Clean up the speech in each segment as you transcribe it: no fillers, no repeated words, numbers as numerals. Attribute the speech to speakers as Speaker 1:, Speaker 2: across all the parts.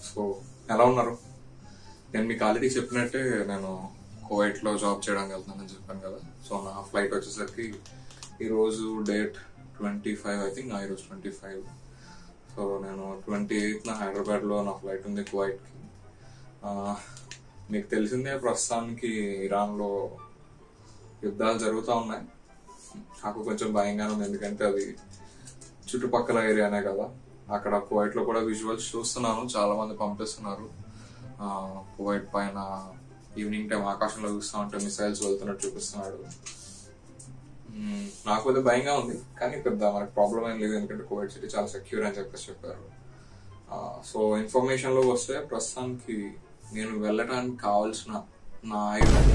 Speaker 1: So ఎలా ఉన్నారు? నేను మీకు ఆల్రెడీ చెప్పినట్టే నేను కువైట్లో జాబ్ చేయడానికి వెళ్తున్నానని చెప్పాను కదా. సో నా ఫ్లైట్ వచ్చేసరికి ఈరోజు డేట్ 25, ఐ థింక్. ఈరోజు 25. సో నేను 28న హైదరాబాద్లో నా ఫ్లైట్ ఉంది కువైట్కి. మీకు తెలిసిందే ప్రస్తుతానికి ఇరాన్లో యుద్ధాలు జరుగుతూ ఉన్నాయి. నాకు కొంచెం భయంగానే ఉంది, ఎందుకంటే అది చుట్టుపక్కల ఏరియానే కదా. అక్కడ కువైట్లో కూడా విజువల్స్ చూస్తున్నాను, చాలా మంది పంపిస్తున్నారు. కువైట్ పైన ఈవినింగ్ టైం ఆకాశంలో చూస్తూ ఉంటే మిసైల్స్ వెళ్తున్నట్టు చూపిస్తున్నాడు. నాకు కొద్దిగా భయంగా ఉంది, కానీ పెద్ద మనకు ప్రాబ్లం ఏం లేదు, ఎందుకంటే కువైట్ సిటీ చాలా సెక్యూర్ అని చెప్పారు. సో ఇన్ఫర్మేషన్లో వస్తే ప్రస్తుతానికి నేను వెళ్ళటానికి కావాల్సిన నా ఆయుధం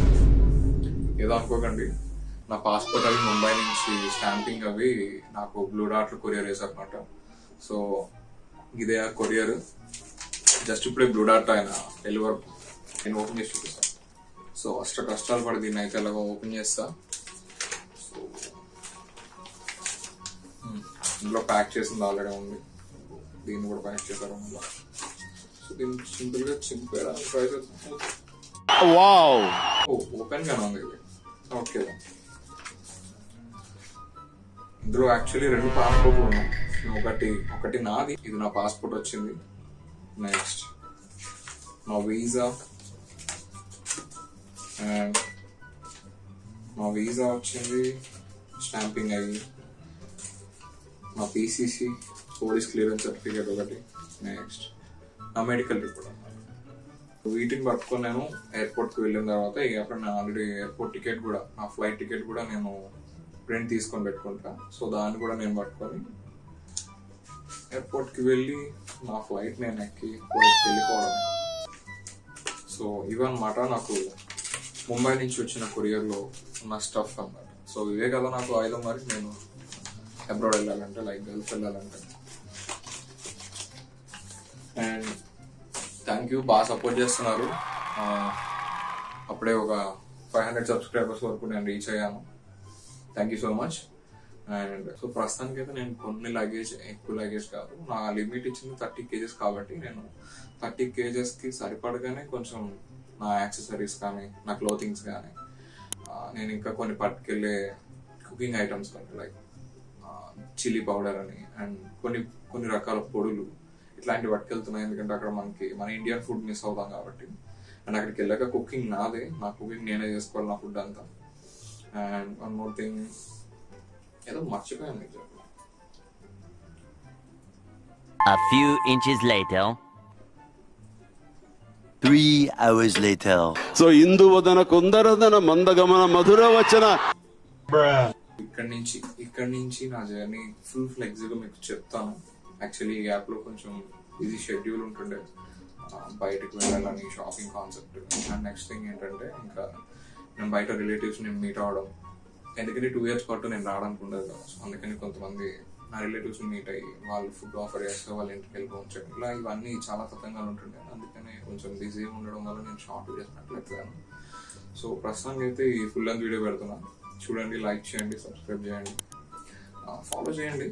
Speaker 1: ఏదో అనుకోకండి, నా పాస్పోర్ట్ అవి ముంబై నుంచి స్టాంపింగ్ అవి నాకు బ్లూ డార్ట్లో కొరియర్ వేసారనమాట. సో ఇదే ఆ కొరియర్. జస్ట్ ఇప్పుడే బ్లూ డార్ట్ ఆయన డెలివర్ నేను ఓపెన్ చేసి చూపిస్తాను. సో అష్ట కష్టాలు పడి దీన్ని అయితే ఎలాగో ఓపెన్ చేస్తా. సో ఇందులో ప్యాక్ చేసింది ఆల్రెడీ ఉంది, దీన్ని కూడా ప్యాక్ చేశారు అందులో. సో దీన్ని సింపుల్గా చింపేయడానికి ట్రై చేస్తాను. ఓపెన్ గానే ఉంది ఇది. ఓకే, ఇందులో యాక్చువల్లీ 2 పాస్పోర్ట్లు ఉన్నాయి. ఒకటి నాది, ఇది నా పాస్పోర్ట్ వచ్చింది. నెక్స్ట్ నా వీసా, అండ్ నా వీసా వచ్చింది స్టాంపింగ్ అయ్యి. నా పీసీసీ పోలీస్ క్లియరెన్స్ సర్టిఫికేట్ ఒకటి. నెక్స్ట్ నా మెడికల్ రిపోర్ట్ అన్నమాట. వీటిని పట్టుకొని నేను ఎయిర్పోర్ట్కి వెళ్ళిన తర్వాత అక్కడ నా ఆల్రెడీ ఎయిర్పోర్ట్ టికెట్ కూడా, నా ఫ్లైట్ టికెట్ కూడా నేను ప్రింట్ తీసుకొని పెట్టుకుంటా. సో దాన్ని కూడా నేను పట్టుకొని ఎయిర్పోర్ట్కి వెళ్ళి నా ఫ్లైట్ నేను ఎక్కి కువైట్కి వెళ్ళిపోవడం. సో ఇవన్నమాట నాకు ముంబై నుంచి వచ్చిన కొరియర్లో ఉన్న స్టఫ్ అన్నమాట. సో ఇవే కదా నాకు ఆయుధం. మరి నేను అబ్రాడ్ వెళ్ళాలంటే, లైక్ గల్ఫ్ వెళ్ళాలంటే. అండ్ థ్యాంక్ యూ, బాగా సపోర్ట్ చేస్తున్నారు. అప్పుడే ఒక 500 సబ్స్క్రైబర్స్ వరకు నేను రీచ్ అయ్యాను. Thank you so much. And so ప్రస్తుతానికి అయితే నేను కొన్ని లగేజ్, ఎక్కువ లగేజ్ కాదు, నా లిమిట్ ఇచ్చింది 30 kgs కాబట్టి నేను 30 kgsకి సరిపడగానే కొంచెం నా యాక్సెసరీస్ కానీ, నా క్లోతింగ్స్ కానీ, నేను ఇంకా కొన్ని పట్టుకెళ్ళే కుకింగ్ ఐటమ్స్ కానీ, లైక్ చిల్లీ పౌడర్ అని, అండ్ కొన్ని రకాల పొడులు ఇట్లాంటివి పట్టుకెళ్తున్నాయి. ఎందుకంటే అక్కడ మన ఇండియన్ ఫుడ్ మిస్ అవుతాం కాబట్టి. అండ్ అక్కడికి వెళ్ళాక కుకింగ్ నాదే, నా కుకింగ్ నేనే చేసుకోవాలి, నా ఫుడ్ అంతా. అండ్ వన్ మోర్ థింగ్, ఏదో మర్చిపోయాను మీకు చెప్పాలి.
Speaker 2: A few inches later.
Speaker 3: 3 hours later.
Speaker 4: So Induvadana కుందరదన మందగమన మధుర వచన.
Speaker 1: ఇక్కడ నుంచి నా జర్నీ ఫుల్ ఫ్లెక్సిబుల్ మీకు చెప్తాను. యాక్చువల్లీ ఈ యాప్లో కొంచెం ఈజీ షెడ్యూల్ ఉంటుండే, బయటకు వెళ్ళాలని shopping concept. And next thing ఏంటంటే, ఇంకా నేను బయట రిలేటివ్స్ నేను మీట్ అవ్వడం, ఎందుకంటే 2 years పాటు నేను రావడానికి ఉండదు కదా. సో అందుకని కొంతమంది నా రిలేటివ్స్ మీట్ అయ్యి వాళ్ళు ఫుడ్ ఆఫర్ చేస్తే వాళ్ళ ఇంటికి వెళ్ళిపోవచ్చు. ఇలా ఇవన్నీ చాలా తతంగాలు ఉంటుండే, అందుకని కొంచెం బిజీ ఉండడం వల్ల నేను షార్ట్ వీడియోస్ పెట్టలేకపోయాను. సో ప్రస్తుతానికి అయితే ఈ ఫుల్ లెంత్ వీడియో పెడుతున్నాను. చూడండి, లైక్ చేయండి, సబ్స్క్రైబ్ చేయండి, ఫాలో చేయండి.